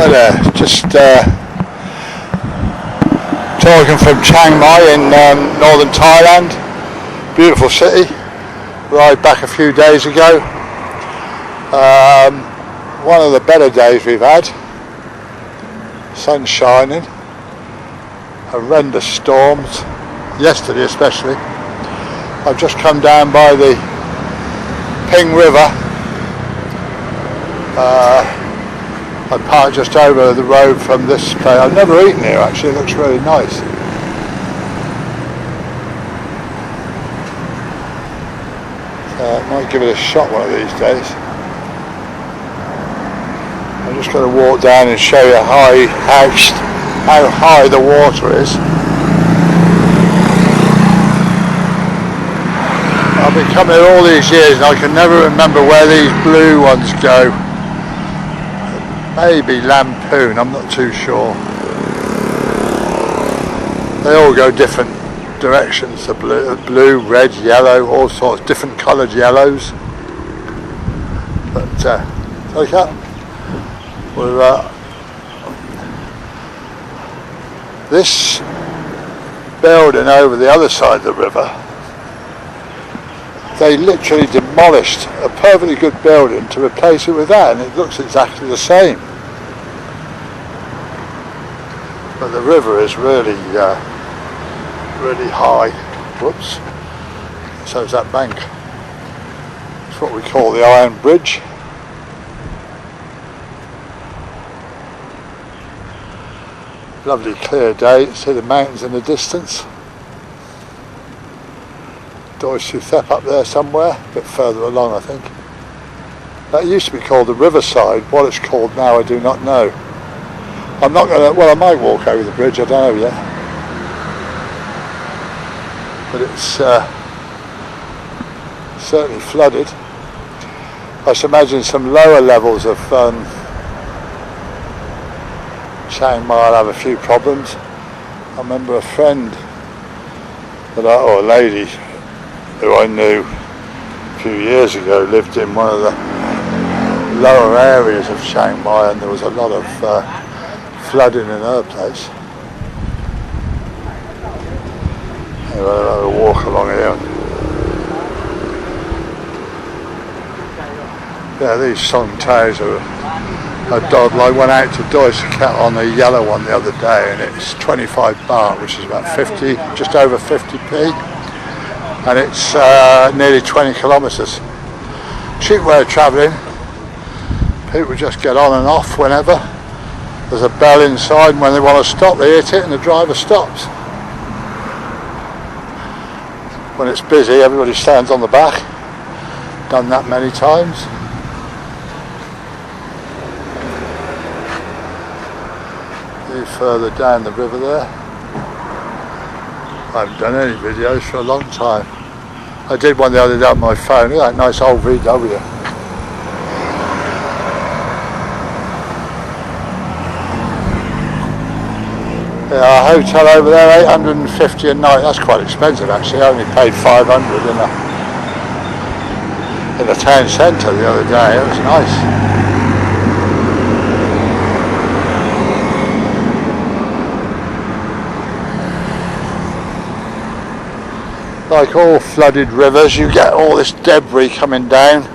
Hi there, just talking from Chiang Mai in northern Thailand. Beautiful city. Arrived back a few days ago. One of the better days we've had. Sun shining. Horrendous storms. Yesterday especially. I've just come down by the Ping River. I parked just over the road from this place. I've never eaten here actually, it looks really nice. Might give it a shot one of these days. I'm just going to walk down and show you how high the water is. I've been coming here all these years and I can never remember where these blue ones go. Maybe Lampoon, I'm not too sure. They all go different directions, the blue, red, yellow, all sorts, different coloured yellows. But okay, we're this building over the other side of the river, they literally demolished a perfectly good building to replace it with that, and it looks exactly the same. But the river is really really high. Whoops. So is that bank. It's what we call the Iron Bridge. Lovely clear day. See the mountains in the distance. Doi Suthep up there somewhere, a bit further along I think. That used to be called the Riverside. What it's called now I do not know. I'm not going to, well I might walk over the bridge, I don't know yet. But it's certainly flooded. I should imagine some lower levels of Chiang Mai will have a few problems. I remember a friend or a lady who I knew a few years ago lived in one of the lower areas of Chiang Mai, and there was a lot of flooding in her place. Anyway, I'll have a walk along here. Yeah, these song taos are dodgy. I went out to Doi Suthep on the yellow one the other day, and it's 25 baht, which is about 50, just over 50p. And it's nearly 20 kilometres. Cheap way of travelling. People just get on and off whenever. There's a bell inside, and when they want to stop they hit it and the driver stops. When it's busy everybody stands on the back. Done that many times. A bit further down the river there. I haven't done any videos for a long time. I did one the other day on my phone. Look at that nice old VW. Yeah, a hotel over there, 850 a night. That's quite expensive actually. I only paid 500 in the town centre the other day. It was nice. Like all flooded rivers, you get all this debris coming down.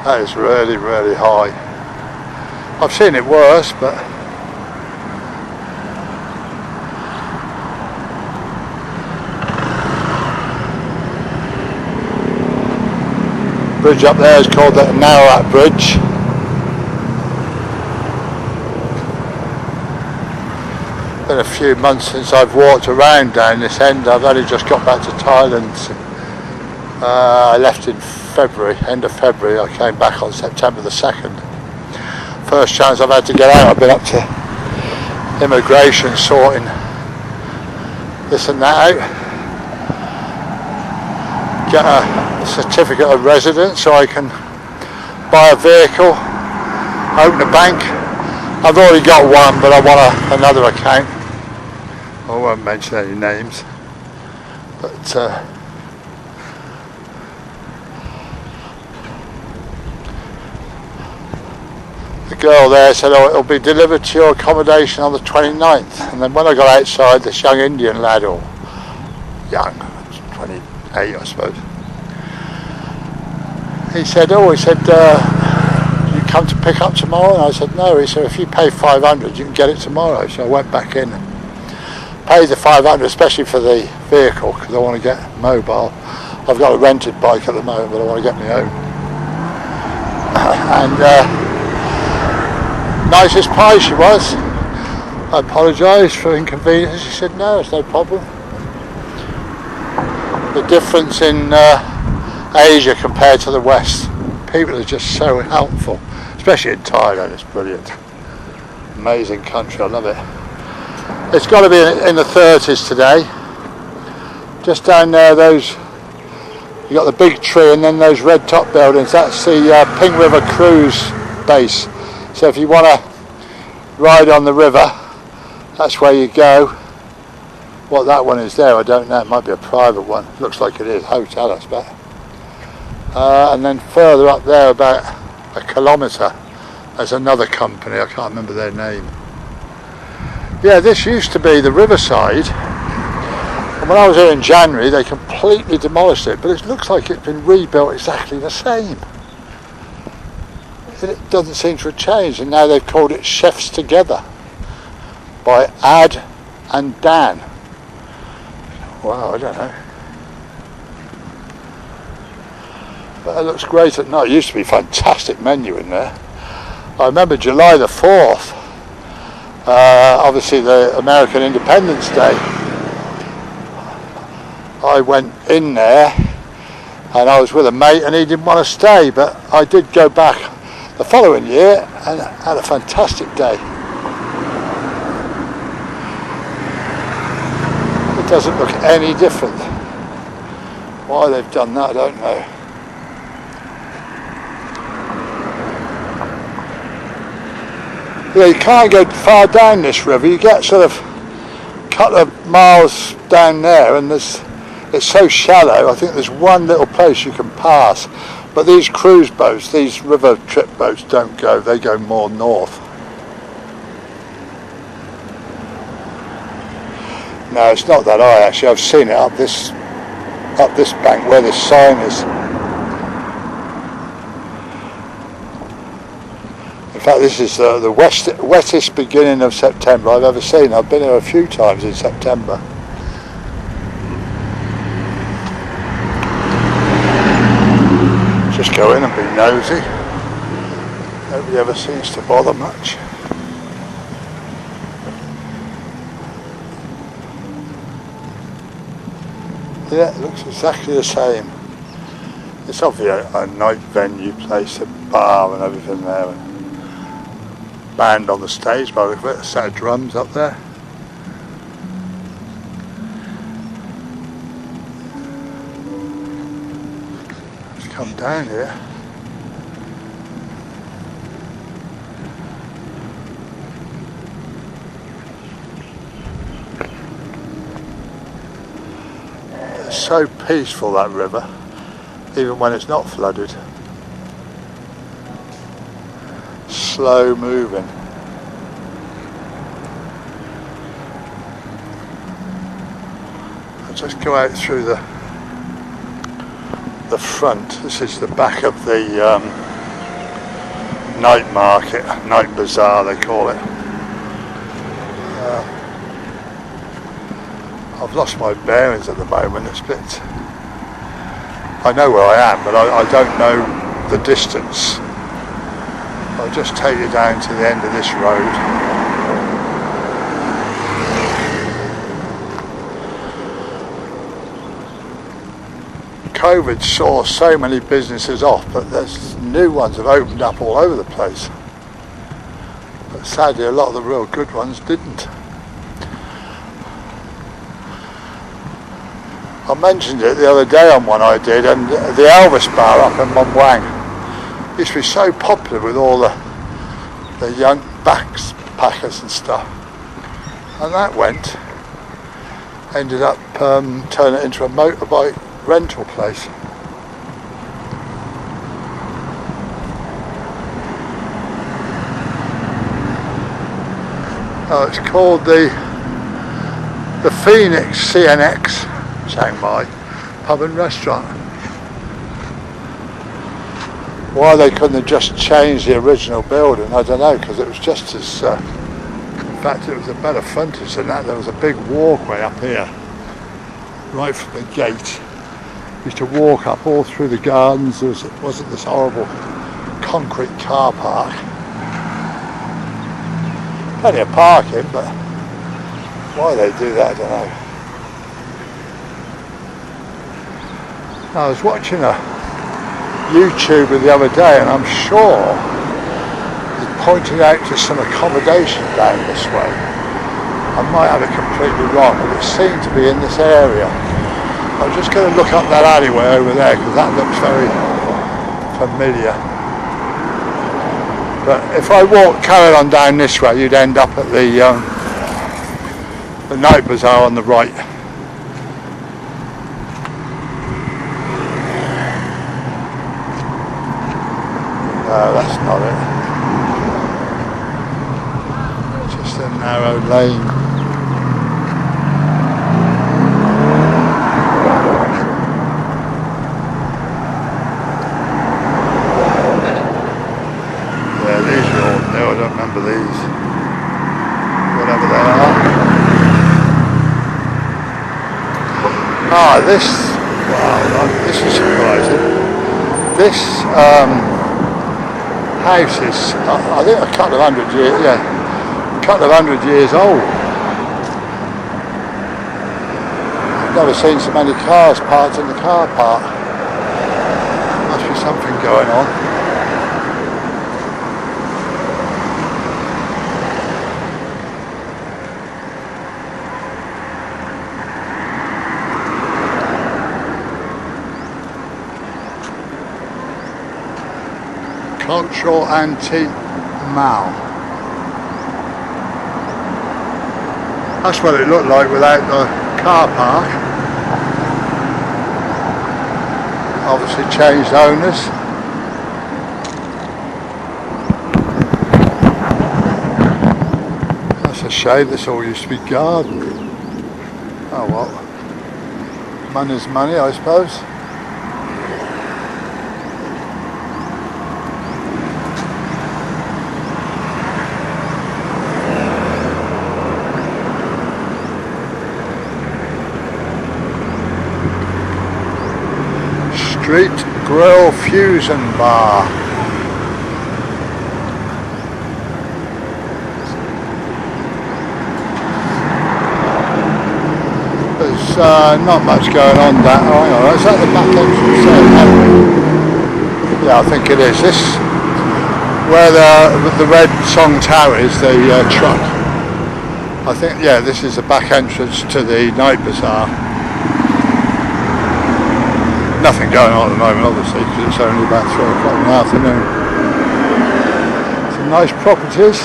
That is really, really high. I've seen it worse, but bridge up there is called the Narat Bridge. Been a few months since I've walked around down this end. I've only just got back to Thailand. I left in February, end of February. I came back on September the 2nd. First chance I've had to get out. I've been up to immigration sorting this and that out. Get a certificate of residence so I can buy a vehicle, open a bank. I've already got one, but I want another account. I won't mention any names, but girl there said, oh, it'll be delivered to your accommodation on the 29th. And then when I got outside, this young Indian lad, or young, 28 I suppose, he said, you come to pick up tomorrow? And I said, no. He said, if you pay 500 you can get it tomorrow. So I went back in and paid the 500, especially for the vehicle, because I want to get mobile. I've got a rented bike at the moment, but I want to get my own. And nicest pie she was. I apologised for inconvenience. She said, no, it's no problem. The difference in Asia compared to the West, people are just so helpful, especially in Thailand. It's brilliant, amazing country. I love it. It's got to be in the 30s today. Just down there, you got the big tree and then those red top buildings. That's the Ping River cruise base. So if you want to ride on the river, that's where you go. What that one is there, I don't know. It might be a private one. Looks like it is. Hotel, I expect. And then further up there, about a kilometre, there's another company. I can't remember their name. Yeah, this used to be the riverside. And when I was here in January, they completely demolished it. But it looks like it's been rebuilt exactly the same. It doesn't seem to have changed. And now they've called it Chefs Together by Ad and Dan. Wow, I don't know. But it looks great at night. It used to be a fantastic menu in there. I remember July the 4th, obviously the American Independence Day. I went in there and I was with a mate and he didn't want to stay, but I did go back the following year and had a fantastic day. It doesn't look any different. Why they've done that, I don't know. Yeah, you can't go far down this river. You get sort of a couple of miles down there and it's so shallow. I think there's one little place you can pass. But these cruise boats, these river trip boats don't go. They go more north. No, it's not that high actually. I've seen it up this bank where this sign is. In fact, this is the wettest beginning of September I've ever seen. I've been here a few times in September. Just go in and be nosy. Nobody ever seems to bother much. Yeah, it looks exactly the same. It's obviously a night venue place, a bar and everything there. And band on the stage by the look of it, a set of drums up there. Let's come down here. It's so peaceful, that river, even when it's not flooded. Slow moving. I'll just go out through the front. This is the back of the night market, night bazaar they call it. I've lost my bearings at the moment. It's a bit. I know where I am, but I don't know the distance. I'll just take you down to the end of this road. COVID saw so many businesses off, but there's new ones have opened up all over the place. But sadly, a lot of the real good ones didn't. I mentioned it the other day on one I did, and the Elvis bar up in Mumwang used to be so popular with all the young backpackers and stuff, and that ended up turning it into a motorbike rental place. Oh, it's called the Phoenix CNX Chiangmai pub and restaurant. Why they couldn't have just changed the original building, I don't know, because it was just as in fact it was a better frontage than that. There was a big walkway up here right from the gate. You used to walk up all through the gardens. There wasn't this horrible concrete car park. Plenty of parking, but why they do that I don't know. I was watching a YouTuber the other day, and I'm sure he pointed out to some accommodation down this way. I might have it completely wrong, but it seemed to be in this area. I'm just going to look up that alleyway over there because that looks very familiar. But if I carried on down this way, you'd end up at the night bazaar on the right. No, that's not it. Just a narrow lane. Yeah, these are all new. I don't remember these. Whatever they are. Ah, this. Wow, this is surprising. This. House is, I think, a couple of hundred years old. I've never seen so many cars parked in the car park. Must be something going on. Cultural Antique Mall. That's what it looked like without the car park. Obviously changed owners. That's a shame, this all used to be garden. Oh well, money's money, I suppose. Street Grill Fusion Bar. There's not much going on that. Oh, hang on, is that the back entrance there? Yeah, I think it is. This, where the red Song Tower is, the truck. I think, yeah, this is the back entrance to the night bazaar. Nothing going on at the moment, obviously, because it's only about 3 o'clock in the afternoon. Some nice properties.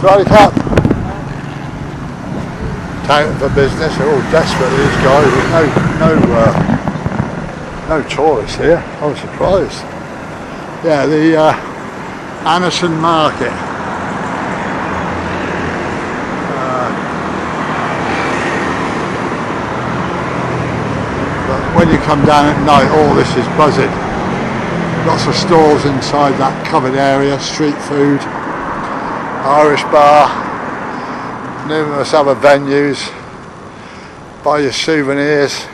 Righty cap. Town for business. They're all desperate, these guys. There's no tourists here. I was surprised. Yeah, the Anderson Market. When you come down at night, all this is buzzing. Lots of stalls inside that covered area, street food, Irish bar, numerous other venues, buy your souvenirs.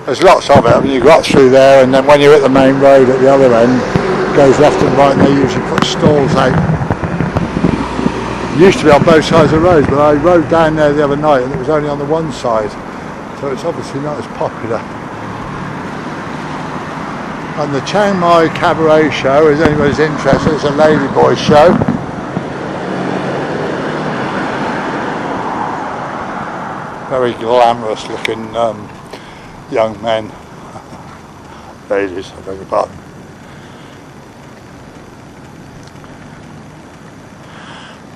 There's lots of it. I mean, you got through there, and then when you're at the main road at the other end, it goes left and right, and they usually put stalls out. It used to be on both sides of the road, but I rode down there the other night and it was only on the one side. So it's obviously not as popular. And the Chiang Mai Cabaret Show, if anybody's interested, it's a ladyboy show. Very glamorous looking young men. Ladies, I beg your pardon.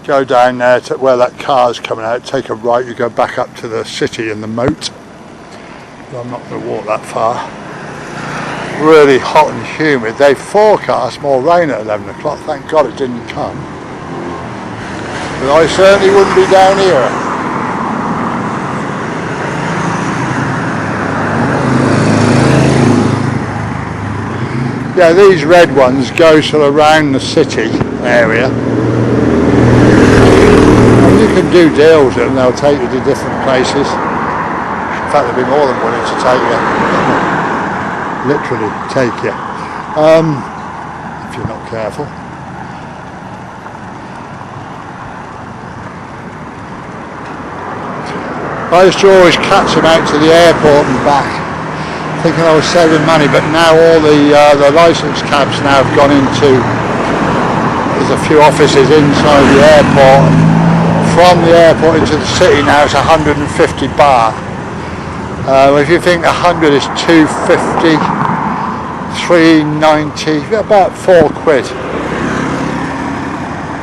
Go down there to where that car's coming out, take a right, you go back up to the city and the moat. I'm not going to walk that far. really hot and humid. They forecast more rain at 11 o'clock. Thank God it didn't come. But I certainly wouldn't be down here. Yeah, these red ones go sort of around the city area. And you can do deals with them, they'll take you to different places. In fact, they'll be more than willing to take you. Literally take you. If you're not careful. I used to always catch them out to the airport and back, thinking I was saving money, but now all the licensed cabs now have gone into, there's a few offices inside the airport. From the airport into the city now it's 150 baht. If you think 100 is 250, 390, about £4.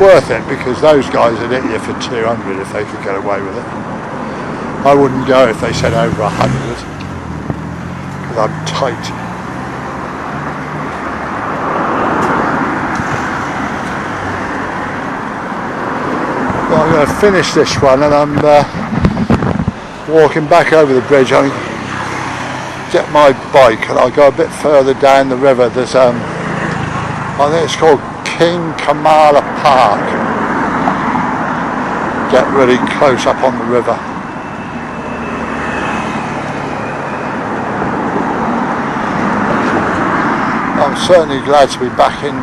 Worth it, because those guys would hit you for 200 if they could get away with it. I wouldn't go if they said over 100, because I'm tight. Well, I'm going to finish this one, and I'm walking back over the bridge. I get my bike and I'll go a bit further down the river. There's I think it's called King Kamala Park. Get really close up on the river. I'm certainly glad to be back in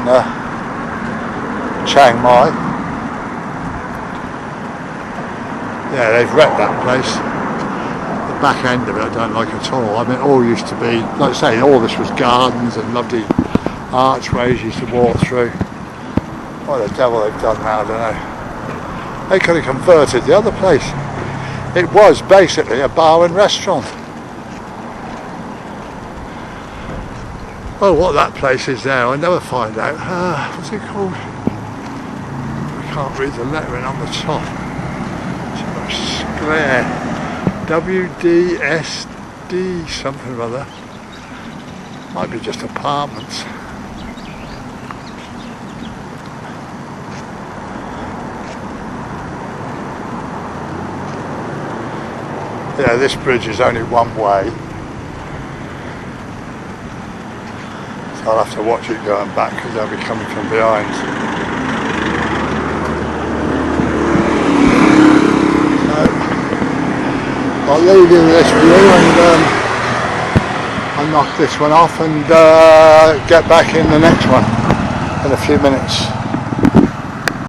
Chiangmai. Yeah, they've wrecked that place. The back end of it I don't like at all. I mean, it all used to be, like I say, all this was gardens and lovely archways you used to walk through. What the devil they've done now, I don't know. They could have converted the other place. It was basically a bar and restaurant. Well, what that place is now, I'll never find out. What's it called? I can't read the lettering on the top. Square. WDSD something or other. Might be just apartments. Yeah, this bridge is only one way. So I'll have to watch it going back because they'll be coming from behind. I'll leave you with this view and I'll knock this one off and get back in the next one in a few minutes.